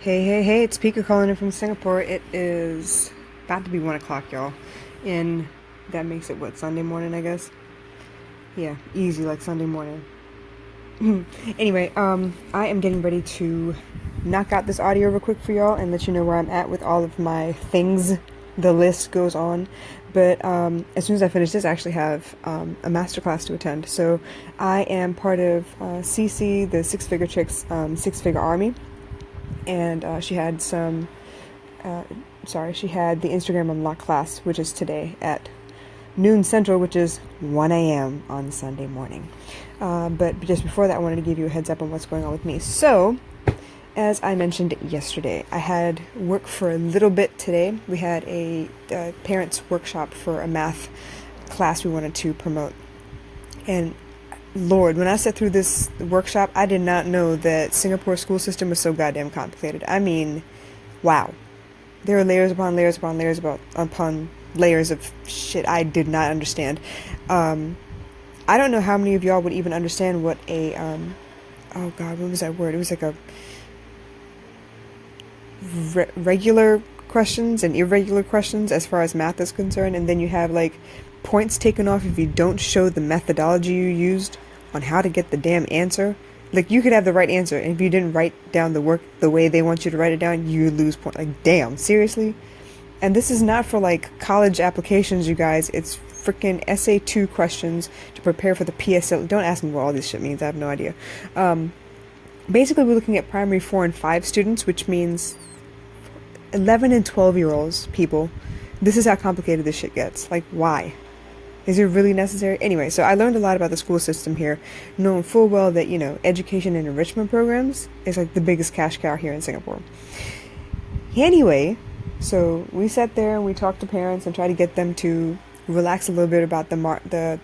Hey, hey, hey, it's Pika calling in from Singapore. It is about to be 1 o'clock, y'all. And that makes it what, Sunday morning, I guess? Yeah, easy like Sunday morning. Anyway, I am getting ready to knock out this audio real quick for y'all and let you know where I'm at with all of my things. The list goes on. But as soon as I finish this, I actually have a masterclass to attend. So I am part of CC, the Six Figure Chicks Six Figure Army. And she had the Instagram Unlock class, which is today at noon Central, which is 1 a.m. on Sunday morning. But just before that, I wanted to give you a heads up on what's going on with me. So, as I mentioned yesterday, I had work for a little bit today. We had a parents' workshop for a math class we wanted to promote. And Lord, when I sat through this workshop, I did not know that Singapore's school system was so goddamn complicated. I mean, wow. There are layers upon layers upon layers upon layers of shit I did not understand. I don't know how many of y'all would even understand what a, oh God, what was that word? It was like a regular questions and irregular questions as far as math is concerned, and then you have like points taken off if you don't show the methodology you used on how to get the damn answer. Like, you could have the right answer, and if you didn't write down the work the way they want you to write it down, you lose point. Like, damn, seriously? And this is not for like college applications, you guys. It's freaking SA2 questions to prepare for the PSL. Don't ask me what all this shit means. I have no idea. Basically, we're looking at primary 4 and 5 students, which means 11 and 12-year-olds, people. This is how complicated this shit gets. Like, why? Is it really necessary? Anyway, so I learned a lot about the school system here, knowing full well that, education and enrichment programs is like the biggest cash cow here in Singapore. Anyway, so we sat there and we talked to parents and tried to get them to relax a little bit about the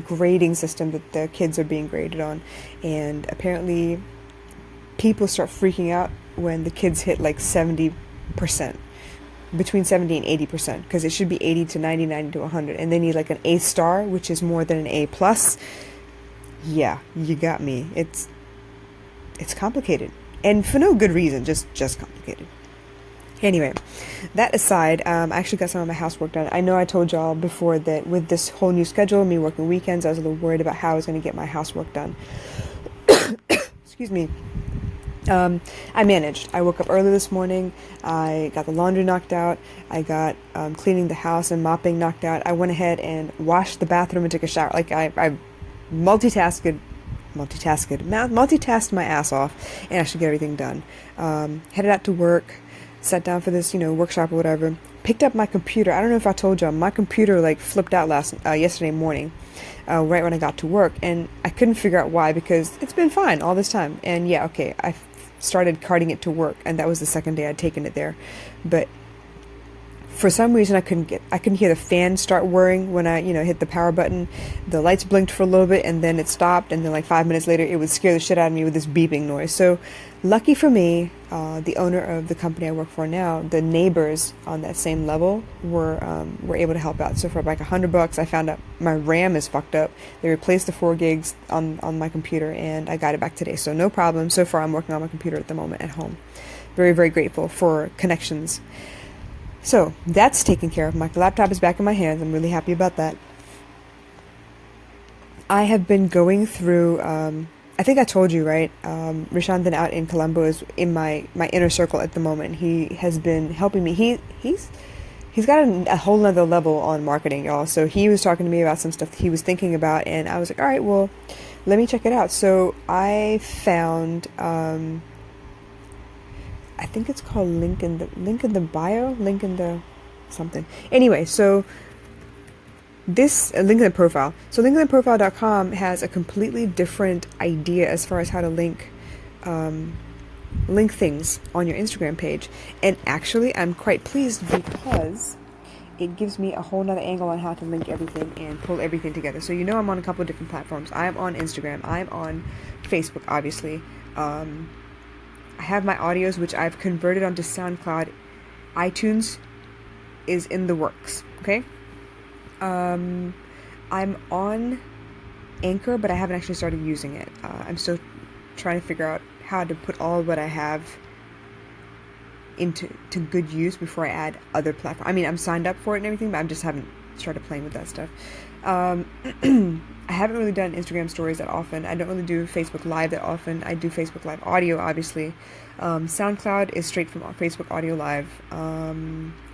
grading system that the kids are being graded on. And apparently people start freaking out when the kids hit like 70%. Between 70 and 80%, because it should be 80 to 90, 90 to 100, and they need like an A star, which is more than an A plus. Yeah, you got me. It's complicated, and for no good reason, just complicated. Anyway, that aside, I actually got some of my housework done. I know I told y'all before that with this whole new schedule, me working weekends, I was a little worried about how I was going to get my housework done. Excuse me. I managed. I woke up early this morning. I got the laundry knocked out. I got cleaning the house and mopping knocked out. I went ahead and washed the bathroom and took a shower. Like, I multitasked my ass off and actually get everything done. Headed out to work, sat down for this, workshop or whatever. Picked up my computer. I don't know if I told y'all, my computer like flipped out yesterday morning. Right when I got to work, and I couldn't figure out why, because it's been fine all this time. And yeah, okay, I started carting it to work, and that was the second day I'd taken it there. But for some reason, I couldn't hear the fan start whirring when I, hit the power button. The lights blinked for a little bit, and then it stopped, and then like 5 minutes later, it would scare the shit out of me with this beeping noise. So, lucky for me, the owner of the company I work for now, the neighbors on that same level were able to help out. So for like $100, I found out my RAM is fucked up. They replaced the 4 gigs on my computer, and I got it back today. So no problem. So far, I'm working on my computer at the moment at home. Very, very grateful for connections. So that's taken care of. My laptop is back in my hands. I'm really happy about that. I have been going through, I think I told you, right? Rishandan out in Colombo is in my inner circle at the moment. He has been helping me. He's got a whole nother level on marketing, y'all. So he was talking to me about some stuff he was thinking about, and I was like, all right, well, let me check it out. So I found, I think it's called link in the bio, link in the something. Anyway, so this link in the profile. So linkedinprofile.com has a completely different idea as far as how to link things on your Instagram page. And actually, I'm quite pleased because it gives me a whole nother angle on how to link everything and pull everything together. So I'm on a couple of different platforms. I'm on Instagram. I'm on Facebook, obviously. I have my audios, which I've converted onto SoundCloud. iTunes is in the works, okay? I'm on Anchor, but I haven't actually started using it. I'm still trying to figure out how to put all of what I have into good use before I add other platforms. I mean, I'm signed up for it and everything, but I just haven't started playing with that stuff. I haven't really done Instagram stories that often. I don't really do Facebook Live that often. I do Facebook Live audio, obviously. SoundCloud is straight from Facebook Audio Live.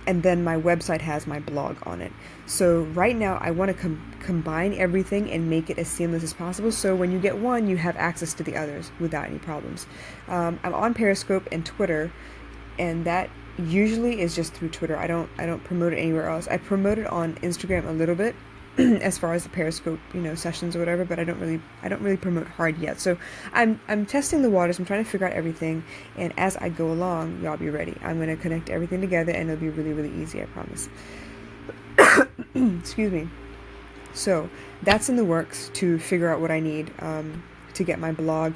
And then my website has my blog on it. So right now I want to combine everything and make it as seamless as possible. So when you get one, you have access to the others without any problems. I'm on Periscope and Twitter, and that usually is just through Twitter. I don't promote it anywhere else. I promote it on Instagram a little bit as far as the Periscope, sessions or whatever, but I don't really promote hard yet. So I'm testing the waters. I'm trying to figure out everything, and as I go along, y'all be ready. I'm going to connect everything together, and it'll be really, really easy, I promise. Excuse me. So that's in the works, to figure out what I need to get my blog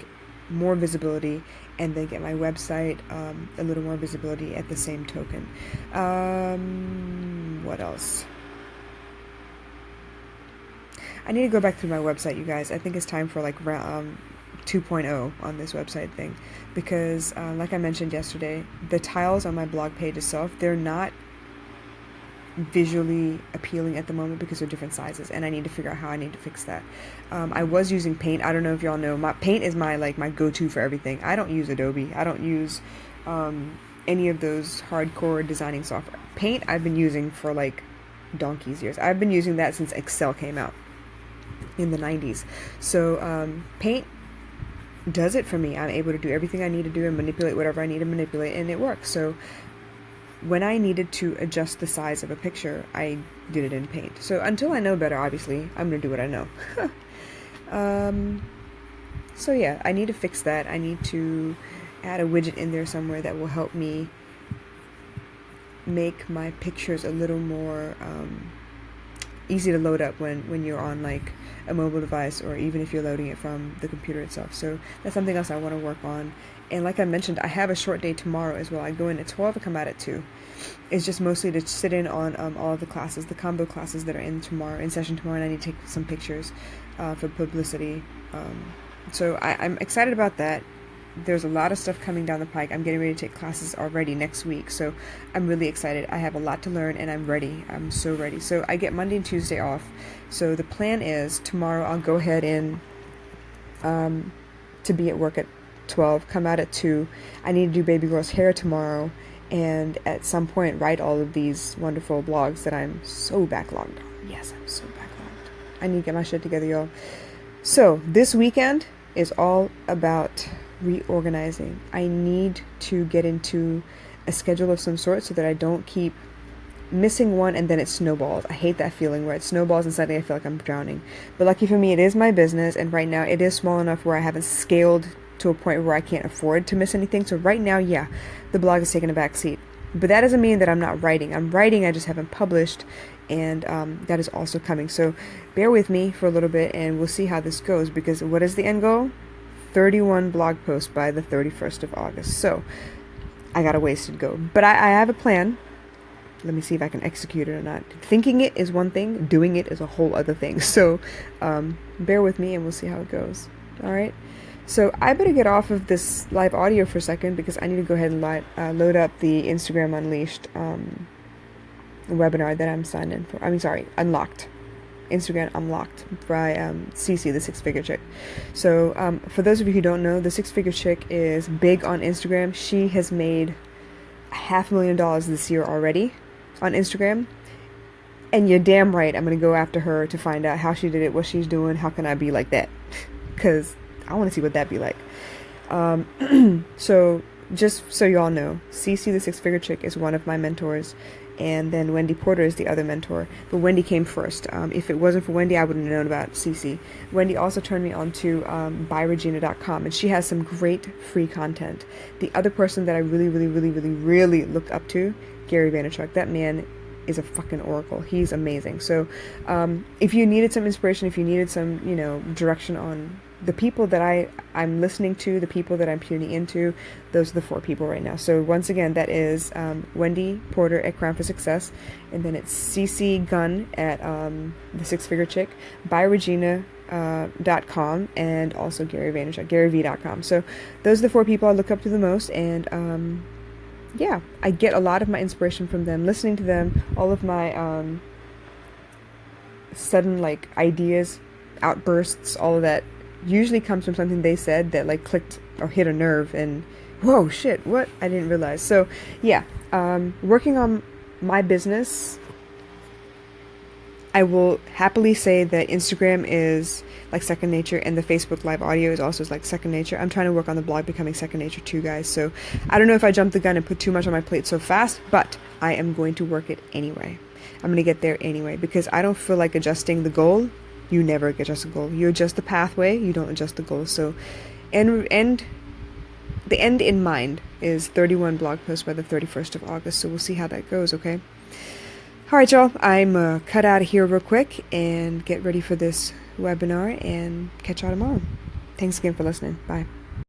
more visibility, and then get my website a little more visibility at the same token. What else? I need to go back through my website, you guys. I think it's time for 2.0 on this website thing, because like I mentioned yesterday, the tiles on my blog page itself, they're not visually appealing at the moment because they're different sizes, and I need to figure out how I need to fix that. I was using Paint. I don't know if y'all know, Paint is my go-to for everything. I don't use Adobe. I don't use any of those hardcore designing software. Paint I've been using for donkey's years. I've been using that since Excel came out in the 90s. So Paint does it for me. I'm able to do everything I need to do and manipulate whatever I need to manipulate, and it works. So when I needed to adjust the size of a picture, I did it in Paint. So until I know better, obviously, I'm going to do what I know. So yeah, I need to fix that. I need to add a widget in there somewhere that will help me make my pictures a little more easy to load up when you're on a mobile device, or even if you're loading it from the computer itself. So that's something else I want to work on. And like I mentioned, I have a short day tomorrow as well. I go in at 12 and come out at 2. It's just mostly to sit in on all of the classes, the combo classes that are in session tomorrow, and I need to take some pictures for publicity. So I'm excited about that. There's a lot of stuff coming down the pike. I'm getting ready to take classes already next week, so I'm really excited. I have a lot to learn, and I'm ready. I'm so ready. So I get Monday and Tuesday off. So the plan is tomorrow I'll go ahead and to be at work at 12, come out at 2. I need to do baby girl's hair tomorrow, and at some point write all of these wonderful blogs that I'm so backlogged on. Yes, I'm so backlogged. I need to get my shit together, y'all. So this weekend is all about reorganizing. I need to get into a schedule of some sort so that I don't keep missing one and then it snowballs. I hate that feeling where it snowballs and suddenly I feel like I'm drowning. But lucky for me, it is my business, and right now it is small enough where I haven't scaled to a point where I can't afford to miss anything. So right now, yeah, the blog is taking a back seat. But that doesn't mean that I'm not writing. I'm writing, I just haven't published, and that is also coming. So bear with me for a little bit and we'll see how this goes, because what is the end goal? 31 blog posts by the 31st of August. So I got a ways to go. But I have a plan. Let me see if I can execute it or not. Thinking it is one thing, doing it is a whole other thing. So bear with me and we'll see how it goes. All right. So I better get off of this live audio for a second, because I need to go ahead and load up the Instagram Unleashed webinar that I'm signed in for. Unlocked. Instagram Unlocked by Cece, the six-figure chick. So for those of you who don't know, the six-figure chick is big on Instagram. She has made $500,000 this year already on Instagram. And you're damn right, I'm going to go after her to find out how she did it, what she's doing, how can I be like that? Because I want to see what that'd be like. So just so y'all know, Cece, the six-figure chick, is one of my mentors, and then Wendy Porter is the other mentor. But Wendy came first. If it wasn't for Wendy, I wouldn't have known about Cece. Wendy also turned me on to buyregina.com, and she has some great free content. The other person that I really, really, really, really, really looked up to, Gary Vaynerchuk. That man is a fucking oracle. He's amazing. So if you needed some inspiration, if you needed some, direction on the people that I'm listening to, the people that I'm tuning into, those are the 4 people right now. So once again, that is Wendy Porter at Crown for Success, and then it's CC Gunn at the Six-Figure Chick, buyregina.com, and also Gary Vaynerchuk, GaryV.com. So those are the 4 people I look up to the most, and yeah, I get a lot of my inspiration from them, listening to them. All of my sudden like ideas, outbursts, all of that usually comes from something they said that like clicked or hit a nerve, and whoa, shit, what? I didn't realize. So yeah, working on my business, I will happily say that Instagram is like second nature, and the Facebook live audio is also like second nature. I'm trying to work on the blog becoming second nature too, guys. So I don't know if I jumped the gun and put too much on my plate so fast, but I am going to work it anyway. I'm going to get there anyway, because I don't feel like adjusting the goal. You never adjust the goal. You adjust the pathway, you don't adjust the goal. So the end in mind is 31 blog posts by the 31st of August. So we'll see how that goes, okay? All right, y'all. I'm cut out of here real quick and get ready for this webinar and catch y'all tomorrow. Thanks again for listening. Bye.